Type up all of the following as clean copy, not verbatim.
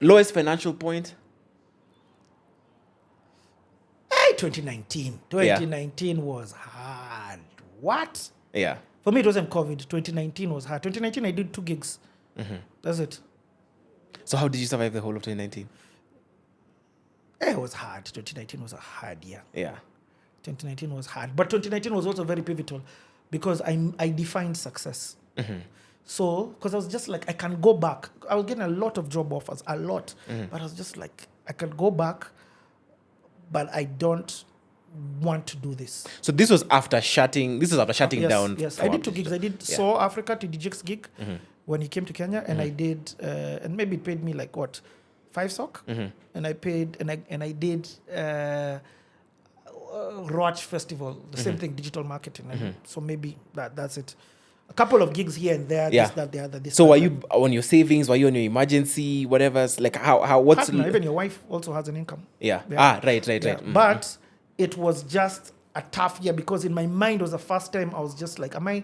Lowest financial point? Hey, 2019. 2019 was hard. What? Yeah. For me, it wasn't COVID. 2019 was hard. 2019, I did 2 gigs. That's it. So how did you survive the whole of 2019? It was hard. 2019 was a hard year. Yeah. 2019 was hard. But 2019 was also very pivotal because I defined success. So, because I was just like, I can go back. I was getting a lot of job offers, a lot. But I was just like, I can go back, but I don't want to do this. So this was after shutting Yes, down. yes. I did 2 gigs. I did Yeah. Saw Africa to DJ's gig when he came to Kenya, and I did, and maybe it paid me like what, 5 sock, and I paid, and I did Roach Festival, the same thing, digital marketing. And so maybe that's it. A couple of gigs here and there. Yeah. This, that, the other. This, So that, were that. you on your savings? Were you on your emergency? Whatever's like how what's Partner, even your wife also has an income. yeah. Yeah. Right. Yeah. But it was just a tough year because in my mind it was the first time I was just like, am I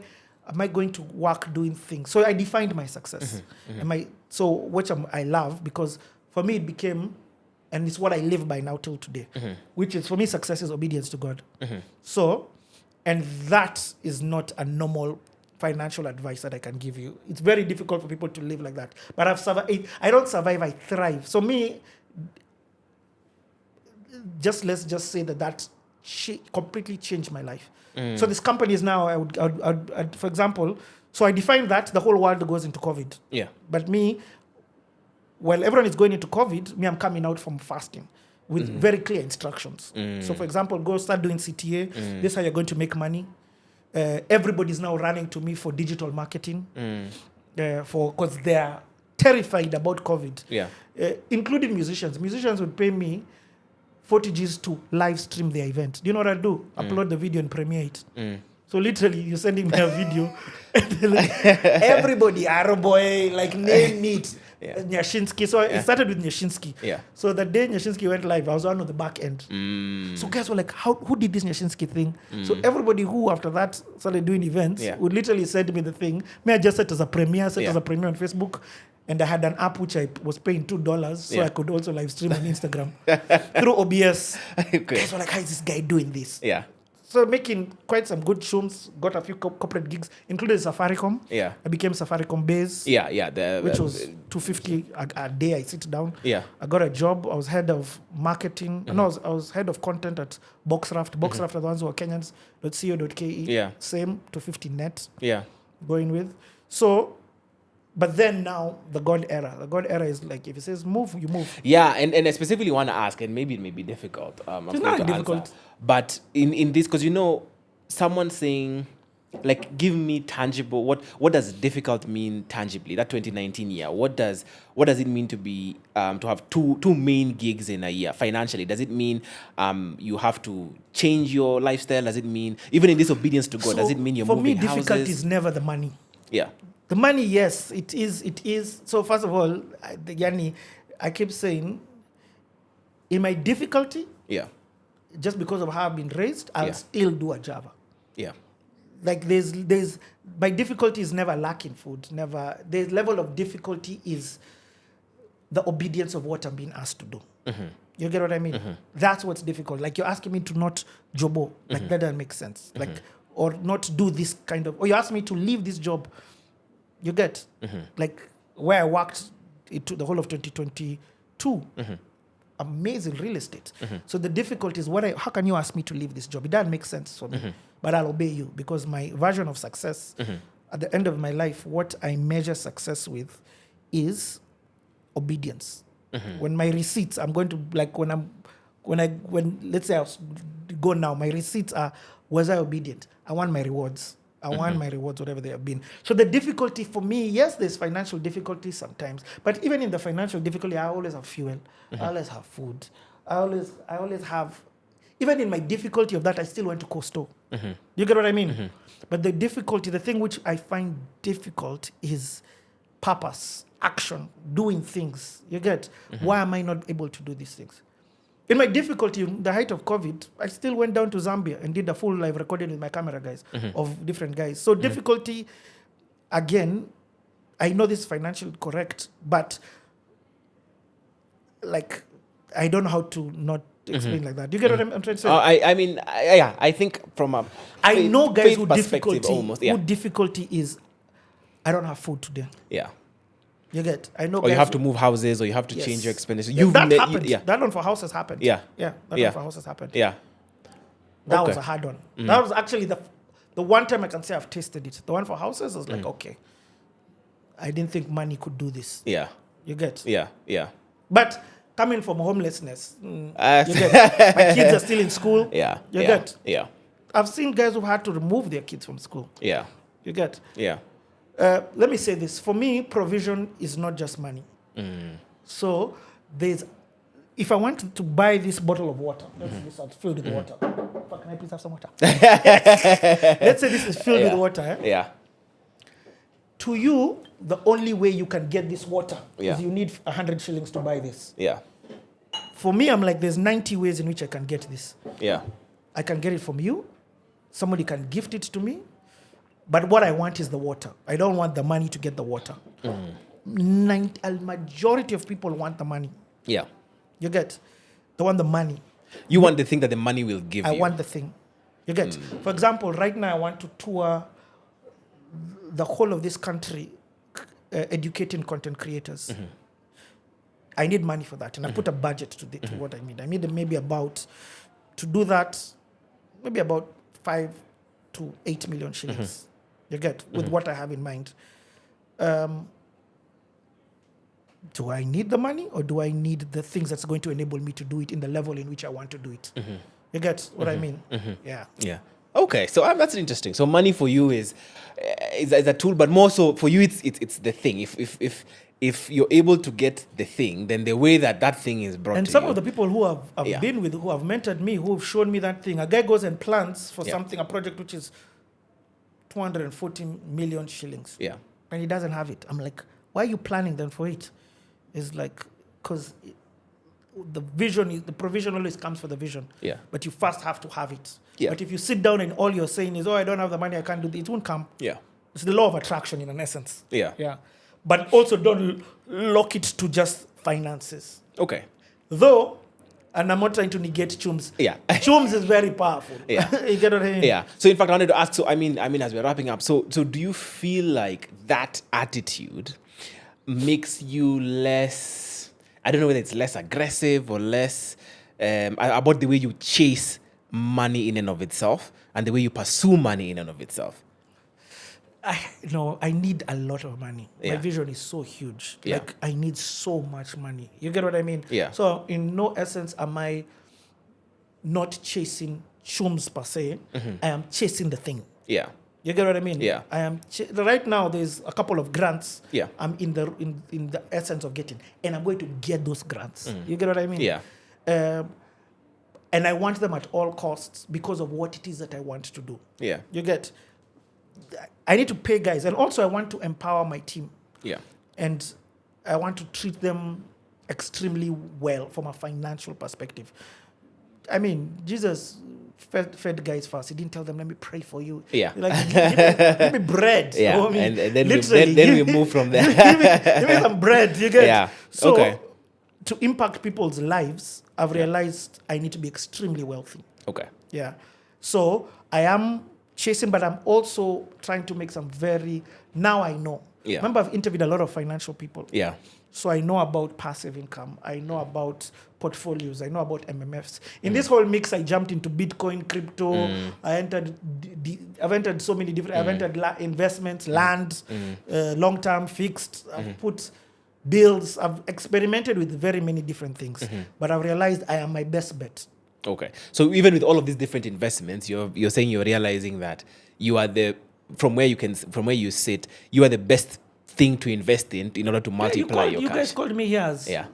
going to work doing things? So I defined my success. Which I love, because for me it became, and it's what I live by now till today, which is, for me, success is obedience to God. So, and that is not a normal financial advice that I can give you. It's very difficult for people to live like that. But I've survived. I don't survive, I thrive. So me, let's just say that completely changed my life. So this company is now, I would, for example, so I defined that the whole world goes into COVID. Yeah. But me, while everyone is going into COVID, me, I'm coming out from fasting with very clear instructions. So for example, go start doing CTA. This is how you're going to make money. Everybody's now running to me for digital marketing, because they're terrified about COVID. Yeah. Including musicians. Musicians would pay me 40 Gs to live stream their event. Do you know what I do? Upload the video and premiere it. So literally, you're sending me a video. Everybody, Arrow Boy, like name it. Yeah. Nyashinsky. So it started with Nyashinsky. Yeah. So the day Nyashinsky went live, I was on the back end. So guys were like, who did this Nyashinsky thing? So everybody who after that started doing events would literally send me the thing. Me, I just set as a premiere, as a premiere on Facebook. And I had an app which I was paying $2 so I could also live stream on Instagram through OBS. Okay. Guys were like, how is this guy doing this? Yeah. So making quite some good tunes, got a few corporate gigs, including Safaricom. Yeah. I became Safaricom base. Yeah. Yeah. Which was $250 a day. I sit down. Yeah. I got a job. I was head of marketing. No, I was head of content at Boxraft. Boxraft are the ones who are Kenyans.co.ke. Yeah. Same, $250 net. Yeah. Going with. So, but then now the God era. The God era is like, if it says move, you move. Yeah, and I specifically want to ask, and maybe it may be difficult. It's not difficult. Answer. But in this, because someone saying, like, give me tangible. What does difficult mean tangibly? That 2019 year. What does it mean to be to have two main gigs in a year financially? Does it mean you have to change your lifestyle? Does it mean, even in this obedience to God, So does it mean you're for moving me, difficult houses? is never the money. Yeah. The money, yes, it is. So first of all, I keep saying, in my difficulty, Yeah. just because of how I've been raised, I'll still do a Java. Yeah. Like there's my difficulty is never lacking food. Never. The level of difficulty is the obedience of what I'm being asked to do. You get what I mean? That's what's difficult. Like you're asking me to not jobo. Like that doesn't make sense. Like, or not do this kind of, or you ask me to leave this job. You get like where I worked the whole of 2022, amazing real estate. So the difficulty is how can you ask me to leave this job? It doesn't make sense for me, but I'll obey you because my version of success at the end of my life, what I measure success with is obedience. When my receipts, I'm going to like when let's say I go now, my receipts are, was I obedient? I want my rewards. I want my rewards, whatever they have been. So the difficulty for me, yes, there's financial difficulty sometimes, but even in the financial difficulty, I always have fuel. I always have food. I always have, even in my difficulty of that, I still went to Coastal. You get what I mean? But the difficulty, the thing which I find difficult is purpose, action, doing things. You get? Why am I not able to do these things? In my difficulty, in the height of COVID, I still went down to Zambia and did a full live recording with my camera guys of different guys. So difficulty, again, I know this is financially correct, but like, I don't know how to not explain like that. Do you get what I'm trying to say? I think from a I know guys faith who perspective difficulty, almost, yeah. who difficulty is, I don't have food today. Yeah. You get? I know Or guys you have who- to move houses, or you have to Yes. change your expenditure. Yeah, that ne- happened. yeah. That one for houses happened. Yeah. Yeah. That Yeah. one for houses happened. Yeah. That Okay. was a hard one. That was actually the one time I can say I've tasted it. The one for houses was like, okay, I didn't think money could do this. Yeah. You get? Yeah. Yeah. But coming from homelessness, Uh, you get? My kids are still in school. Yeah. You yeah. get? Yeah. I've seen guys who've had to remove their kids from school. Yeah. You get? Yeah. Let me say this. For me, provision is not just money. So if I want to buy this bottle of water, let's say this is filled with water. Fuck, can I please have some water? Let's say this is filled with water. Eh? Yeah. To you, the only way you can get this water Yeah. is you need 100 shillings to buy this. Yeah. For me, I'm like, there's 90 ways in which I can get this. Yeah. I can get it from you. Somebody can gift it to me. But what I want is the water. I don't want the money to get the water. A majority of people want the money. Yeah. You get? They want the money. You want the thing that the money will give I you. want the thing. You get? For example, right now I want to tour the whole of this country educating content creators. I need money for that. And I put a budget to what I need. I need maybe to do that, maybe about 5 to 8 million shillings. You get? With what I have in mind. Do I need the money, or do I need the things that's going to enable me to do it in the level in which I want to do it? You get what I mean? Yeah. Yeah. Okay, so that's interesting. So money for you is a tool, but more so for you, it's the thing. If you're able to get the thing, then the way that thing is brought And to some you. of the people who have Yeah. been with, who have mentored me, who have shown me that thing, a guy goes and plans for something, a project which is 240 million shillings. Yeah. And he doesn't have it. I'm like, why are you planning then for it? It's like, because the vision, the provision always comes for the vision. Yeah. But you first have to have it. Yeah. But if you sit down and all you're saying is, oh, I don't have the money, I can't do this, it won't come. Yeah. It's the law of attraction in an essence. Yeah. Yeah. But also don't lock it to just finances. Okay. Though, and I'm not trying to negate Chums. Yeah. Chums is very powerful. Yeah. You get what I mean? Yeah. So in fact, I wanted to ask. So I mean, as we're wrapping up. So do you feel like that attitude makes you less? I don't know whether it's less aggressive or less about the way you chase money in and of itself, and the way you pursue money in and of itself. I need a lot of money. Yeah. My vision is so huge. Yeah. Like, I need so much money. You get what I mean? Yeah. So, in no essence am I not chasing chums per se. I am chasing the thing. Yeah. You get what I mean? Yeah. I am right now. There's a couple of grants. Yeah. I'm in the essence of getting, and I'm going to get those grants. You get what I mean? Yeah. And I want them at all costs because of what it is that I want to do. Yeah. You get? I need to pay guys, and also I want to empower my team. Yeah. And I want to treat them extremely well from a financial perspective. I mean, Jesus fed guys first. He didn't tell them, let me pray for you. Yeah. Like, give me bread. Yeah. You know what I mean? And then Literally, we move from there. give me some bread. You get? Yeah. So, Okay. to impact people's lives, I've realized I need to be extremely wealthy. Okay. Yeah. So I am chasing, but I'm also trying to make now I know. Yeah. Remember, I've interviewed a lot of financial people. Yeah. So I know about passive income. I know about portfolios. I know about MMFs. In this whole mix, I jumped into Bitcoin, crypto. I entered. I've entered so many different. I've entered investments, land, long-term, fixed. I've put bills. I've experimented with very many different things. But I've realized I am my best bet. Okay. So even with all of these different investments, you're saying you're realizing that you are from where you sit, you are the best thing to invest in order to multiply your you cash. guys called me here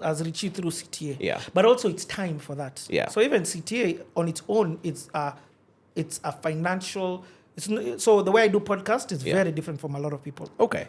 as Richie through CTA. Yeah. But also it's time for that. Yeah. So even CTA on its own, it's a financial. So the way I do podcast is very different from a lot of people. Okay.